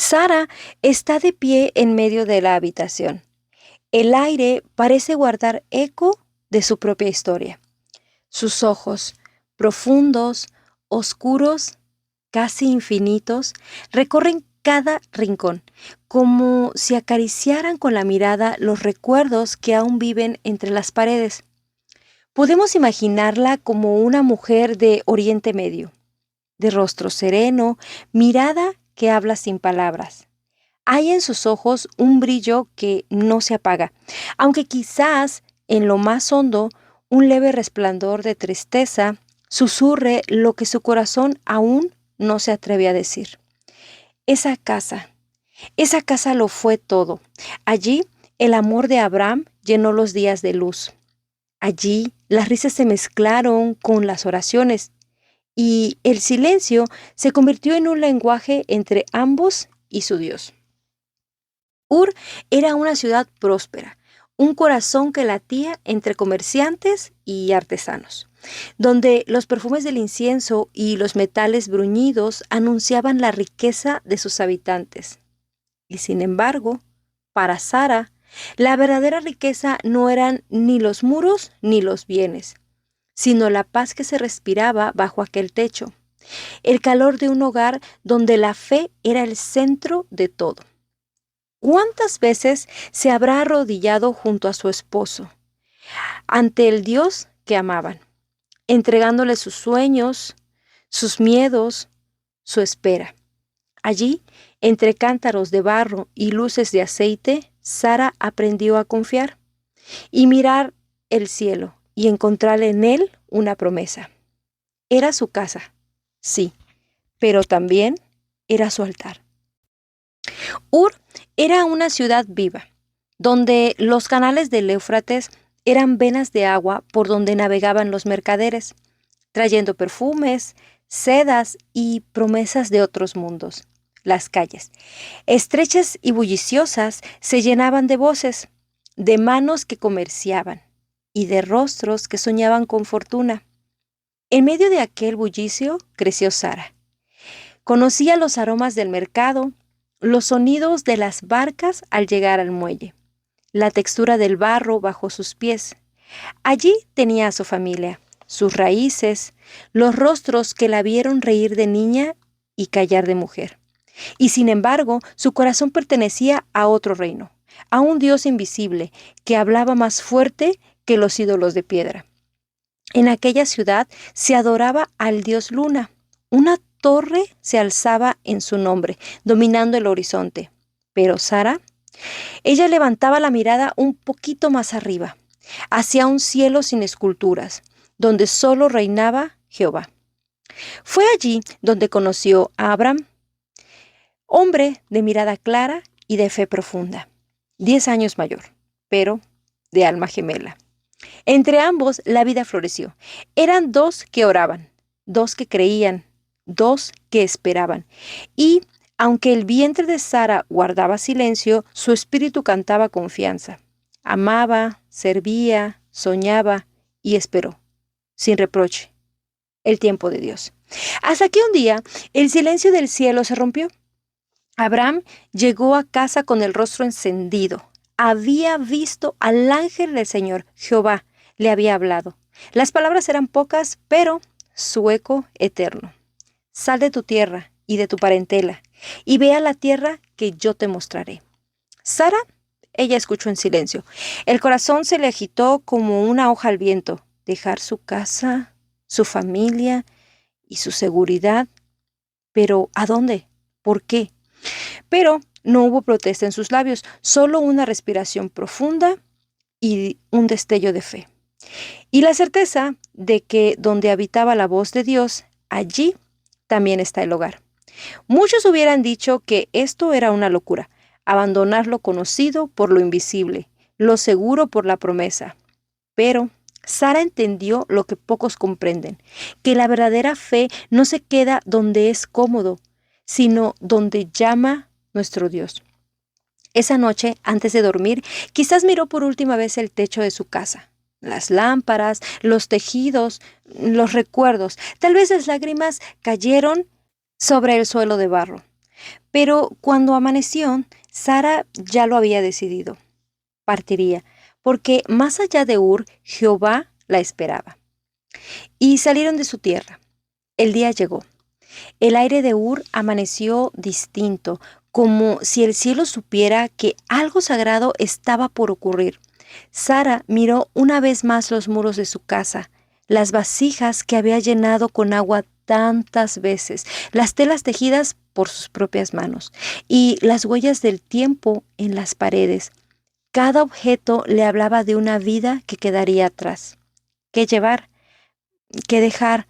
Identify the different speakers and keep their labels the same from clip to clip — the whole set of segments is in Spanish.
Speaker 1: Sara está de pie en medio de la habitación. El aire parece guardar eco de su propia historia. Sus ojos, profundos, oscuros, casi infinitos, recorren cada rincón, como si acariciaran con la mirada los recuerdos que aún viven entre las paredes. Podemos imaginarla como una mujer de Oriente Medio, de rostro sereno, mirada que habla sin palabras. Hay en sus ojos un brillo que no se apaga, aunque quizás en lo más hondo un leve resplandor de tristeza susurre lo que su corazón aún no se atreve a decir. Esa casa, esa casa lo fue todo. Allí el amor de Abraham llenó los días de luz. Allí las risas se mezclaron con las oraciones y el silencio se convirtió en un lenguaje entre ambos y su Dios. Ur era una ciudad próspera, un corazón que latía entre comerciantes y artesanos, donde los perfumes del incienso y los metales bruñidos anunciaban la riqueza de sus habitantes. Y sin embargo, para Sara, la verdadera riqueza no eran ni los muros ni los bienes, sino la paz que se respiraba bajo aquel techo, el calor de un hogar donde la fe era el centro de todo. ¿Cuántas veces se habrá arrodillado junto a su esposo, ante el Dios que amaban, entregándole sus sueños, sus miedos, su espera? Allí, entre cántaros de barro y luces de aceite, Sara aprendió a confiar y mirar el cielo y encontrar en él una promesa. Era su casa, sí, pero también era su altar. Ur era una ciudad viva, donde los canales del Éufrates eran venas de agua por donde navegaban los mercaderes, trayendo perfumes, sedas y promesas de otros mundos. Las calles, estrechas y bulliciosas, se llenaban de voces, de manos que comerciaban y de rostros que soñaban con fortuna. En medio de aquel bullicio creció Sara. Conocía los aromas del mercado, los sonidos de las barcas al llegar al muelle, la textura del barro bajo sus pies. Allí tenía a su familia, sus raíces, los rostros que la vieron reír de niña y callar de mujer. Y sin embargo, su corazón pertenecía a otro reino, a un Dios invisible que hablaba más fuerte que los ídolos de piedra. En aquella ciudad se adoraba al dios Luna. Una torre se alzaba en su nombre, dominando el horizonte. Pero Sara, ella levantaba la mirada un poquito más arriba, hacia un cielo sin esculturas, donde solo reinaba Jehová. Fue allí donde conoció a Abraham, hombre de mirada clara y de fe profunda, 10 años mayor, pero de alma gemela. Entre ambos la vida floreció. Eran dos que oraban, dos que creían, dos que esperaban. Y, aunque el vientre de Sara guardaba silencio, su espíritu cantaba confianza. Amaba, servía, soñaba y esperó, sin reproche, el tiempo de Dios. Hasta que un día el silencio del cielo se rompió. Abraham llegó a casa con el rostro encendido. Había visto al ángel del Señor, Jehová, le había hablado. Las palabras eran pocas, pero su eco eterno. Sal de tu tierra y de tu parentela, y ve a la tierra que yo te mostraré. Sara, ella escuchó en silencio. El corazón se le agitó como una hoja al viento. Dejar su casa, su familia y su seguridad. ¿Pero a dónde? ¿Por qué? Pero no hubo protesta en sus labios, solo una respiración profunda y un destello de fe. Y la certeza de que donde habitaba la voz de Dios, allí también está el hogar. Muchos hubieran dicho que esto era una locura, abandonar lo conocido por lo invisible, lo seguro por la promesa. Pero Sara entendió lo que pocos comprenden, que la verdadera fe no se queda donde es cómodo, sino donde llama nuestro Dios. Esa noche, antes de dormir, quizás miró por última vez el techo de su casa, las lámparas, los tejidos, los recuerdos. Tal vez las lágrimas cayeron sobre el suelo de barro. Pero cuando amaneció, Sara ya lo había decidido. Partiría, porque más allá de Ur, Jehová la esperaba. Y salieron de su tierra. El día llegó. El aire de Ur amaneció distinto, como si el cielo supiera que algo sagrado estaba por ocurrir. Sara miró una vez más los muros de su casa, las vasijas que había llenado con agua tantas veces, las telas tejidas por sus propias manos y las huellas del tiempo en las paredes. Cada objeto le hablaba de una vida que quedaría atrás. ¿Qué llevar? ¿Qué dejar?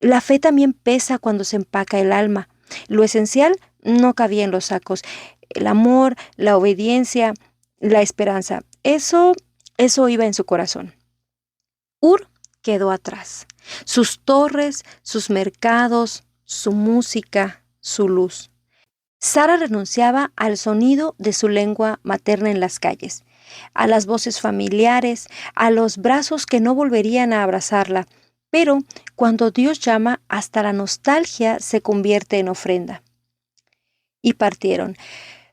Speaker 1: La fe también pesa cuando se empaca el alma. Lo esencial no cabía en los sacos. El amor, la obediencia, la esperanza. Eso iba en su corazón. Ur quedó atrás. Sus torres, sus mercados, su música, su luz. Sara renunciaba al sonido de su lengua materna en las calles, a las voces familiares, a los brazos que no volverían a abrazarla. Pero cuando Dios llama, hasta la nostalgia se convierte en ofrenda. Y partieron.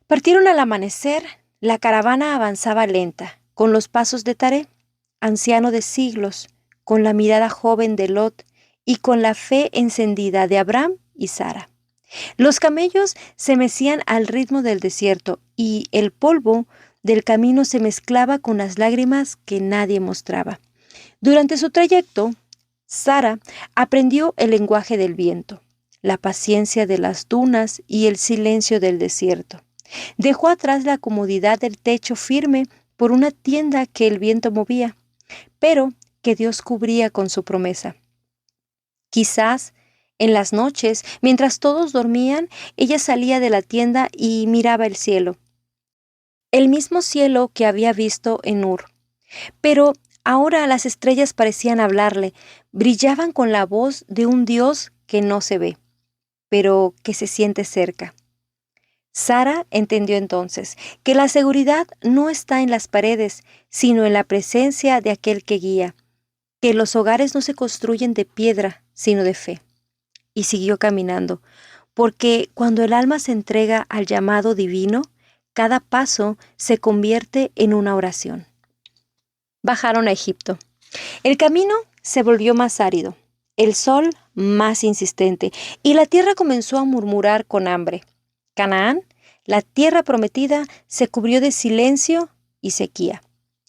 Speaker 1: Partieron al amanecer. La caravana avanzaba lenta, con los pasos de Taré, anciano de siglos, con la mirada joven de Lot y con la fe encendida de Abraham y Sara. Los camellos se mecían al ritmo del desierto y el polvo del camino se mezclaba con las lágrimas que nadie mostraba. Durante su trayecto, Sara aprendió el lenguaje del viento, la paciencia de las dunas y el silencio del desierto. Dejó atrás la comodidad del techo firme por una tienda que el viento movía, pero que Dios cubría con su promesa. Quizás en las noches, mientras todos dormían, ella salía de la tienda y miraba el cielo. El mismo cielo que había visto en Ur. Pero ahora las estrellas parecían hablarle, brillaban con la voz de un Dios que no se ve, pero que se siente cerca. Sara entendió entonces que la seguridad no está en las paredes, sino en la presencia de aquel que guía, que los hogares no se construyen de piedra, sino de fe. Y siguió caminando, porque cuando el alma se entrega al llamado divino, cada paso se convierte en una oración. Bajaron a Egipto. El camino se volvió más árido, el sol más insistente, y la tierra comenzó a murmurar con hambre. Canaán, la tierra prometida, se cubrió de silencio y sequía.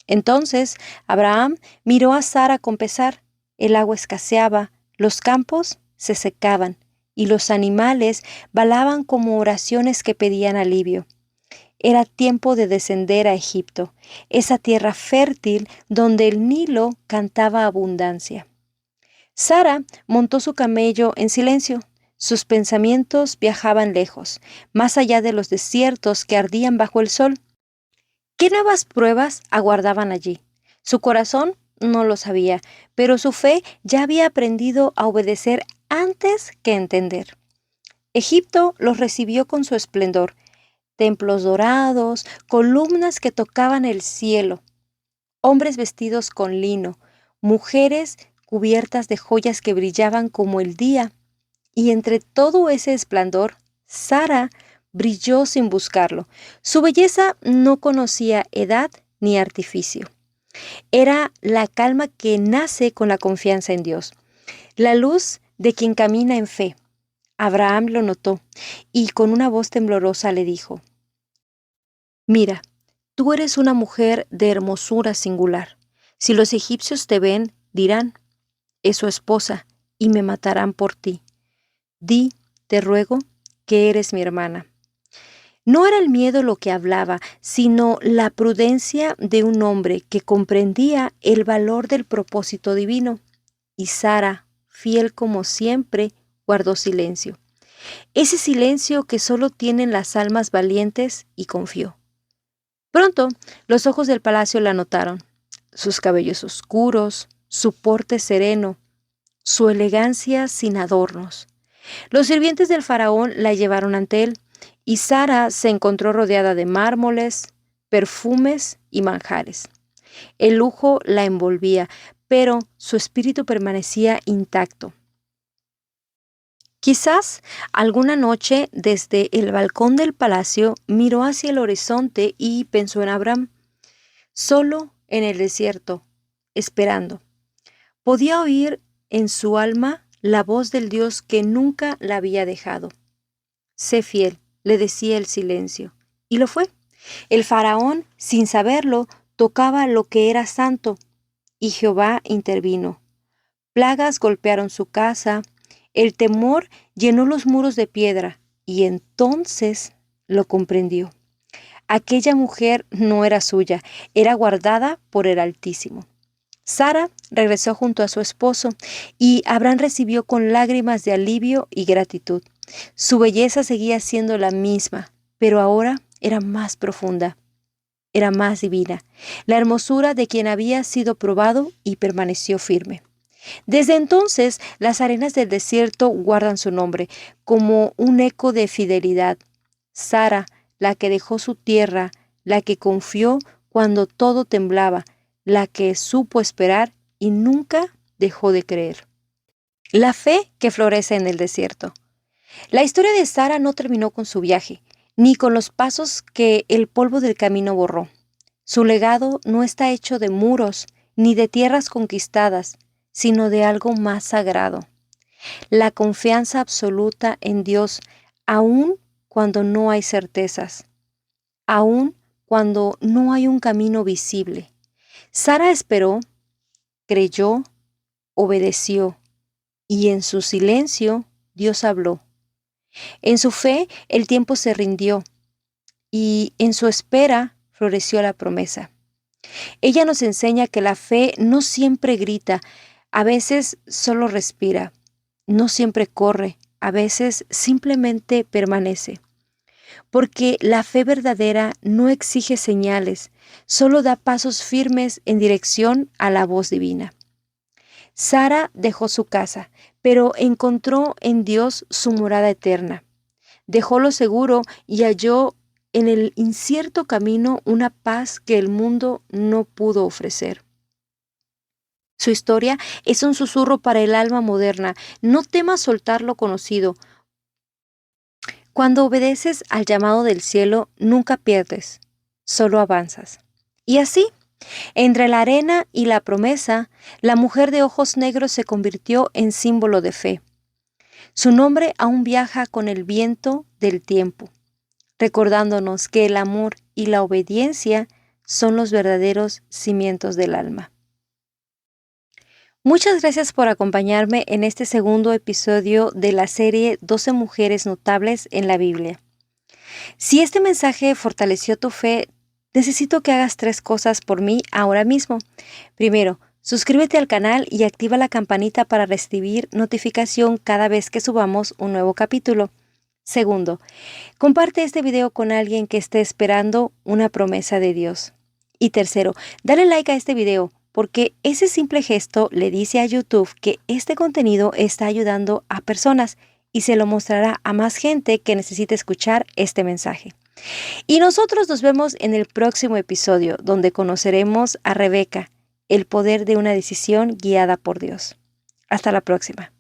Speaker 1: Entonces Abraham miró a Sara con pesar. El agua escaseaba, los campos se secaban, y los animales balaban como oraciones que pedían alivio. Era tiempo de descender a Egipto, esa tierra fértil donde el Nilo cantaba abundancia. Sara montó su camello en silencio. Sus pensamientos viajaban lejos, más allá de los desiertos que ardían bajo el sol. ¿Qué nuevas pruebas aguardaban allí? Su corazón no lo sabía, pero su fe ya había aprendido a obedecer antes que entender. Egipto los recibió con su esplendor, templos dorados, columnas que tocaban el cielo, hombres vestidos con lino, mujeres cubiertas de joyas que brillaban como el día, y entre todo ese esplendor, Sara brilló sin buscarlo. Su belleza no conocía edad ni artificio. Era la calma que nace con la confianza en Dios, la luz de quien camina en fe. Abraham lo notó y con una voz temblorosa le dijo: «Mira, tú eres una mujer de hermosura singular. Si los egipcios te ven, dirán: es su esposa, y me matarán por ti. Di, te ruego, que eres mi hermana». No era el miedo lo que hablaba, sino la prudencia de un hombre que comprendía el valor del propósito divino. Y Sara, fiel como siempre, guardó silencio. Ese silencio que solo tienen las almas valientes, y confió. Pronto, los ojos del palacio la notaron. Sus cabellos oscuros, su porte sereno, su elegancia sin adornos. Los sirvientes del faraón la llevaron ante él, y Sara se encontró rodeada de mármoles, perfumes y manjares. El lujo la envolvía, pero su espíritu permanecía intacto. Quizás alguna noche desde el balcón del palacio miró hacia el horizonte y pensó en Abraham, solo en el desierto, esperando. Podía oír en su alma la voz del Dios que nunca la había dejado. Sé fiel, le decía el silencio. Y lo fue. El faraón, sin saberlo, tocaba lo que era santo, y Jehová intervino. Plagas golpearon su casa, el temor llenó los muros de piedra, y entonces lo comprendió. Aquella mujer no era suya, era guardada por el Altísimo. Sara regresó junto a su esposo, y Abraham recibió con lágrimas de alivio y gratitud. Su belleza seguía siendo la misma, pero ahora era más profunda, era más divina, la hermosura de quien había sido probado y permaneció firme. Desde entonces, las arenas del desierto guardan su nombre como un eco de fidelidad. Sara, la que dejó su tierra, la que confió cuando todo temblaba, la que supo esperar y nunca dejó de creer. La fe que florece en el desierto. La historia de Sara no terminó con su viaje, ni con los pasos que el polvo del camino borró. Su legado no está hecho de muros ni de tierras conquistadas, sino de algo más sagrado. La confianza absoluta en Dios, aun cuando no hay certezas, aun cuando no hay un camino visible. Sara esperó, creyó, obedeció, y en su silencio Dios habló. En su fe el tiempo se rindió, y en su espera floreció la promesa. Ella nos enseña que la fe no siempre grita, a veces solo respira, no siempre corre, a veces simplemente permanece. Porque la fe verdadera no exige señales, solo da pasos firmes en dirección a la voz divina. Sara dejó su casa, pero encontró en Dios su morada eterna. Dejó lo seguro y halló en el incierto camino una paz que el mundo no pudo ofrecer. Su historia es un susurro para el alma moderna. No temas soltar lo conocido. Cuando obedeces al llamado del cielo, nunca pierdes, solo avanzas. Y así, entre la arena y la promesa, la mujer de ojos negros se convirtió en símbolo de fe. Su nombre aún viaja con el viento del tiempo, recordándonos que el amor y la obediencia son los verdaderos cimientos del alma. Muchas gracias por acompañarme en este segundo episodio de la serie 12 mujeres notables en la Biblia. Si este mensaje fortaleció tu fe, necesito que hagas 3 cosas por mí ahora mismo. Primero, suscríbete al canal y activa la campanita para recibir notificación cada vez que subamos un nuevo capítulo. Segundo, comparte este video con alguien que esté esperando una promesa de Dios. Y tercero, dale like a este video, porque ese simple gesto le dice a YouTube que este contenido está ayudando a personas y se lo mostrará a más gente que necesite escuchar este mensaje. Y nosotros nos vemos en el próximo episodio, donde conoceremos a Rebeca, el poder de una decisión guiada por Dios. Hasta la próxima.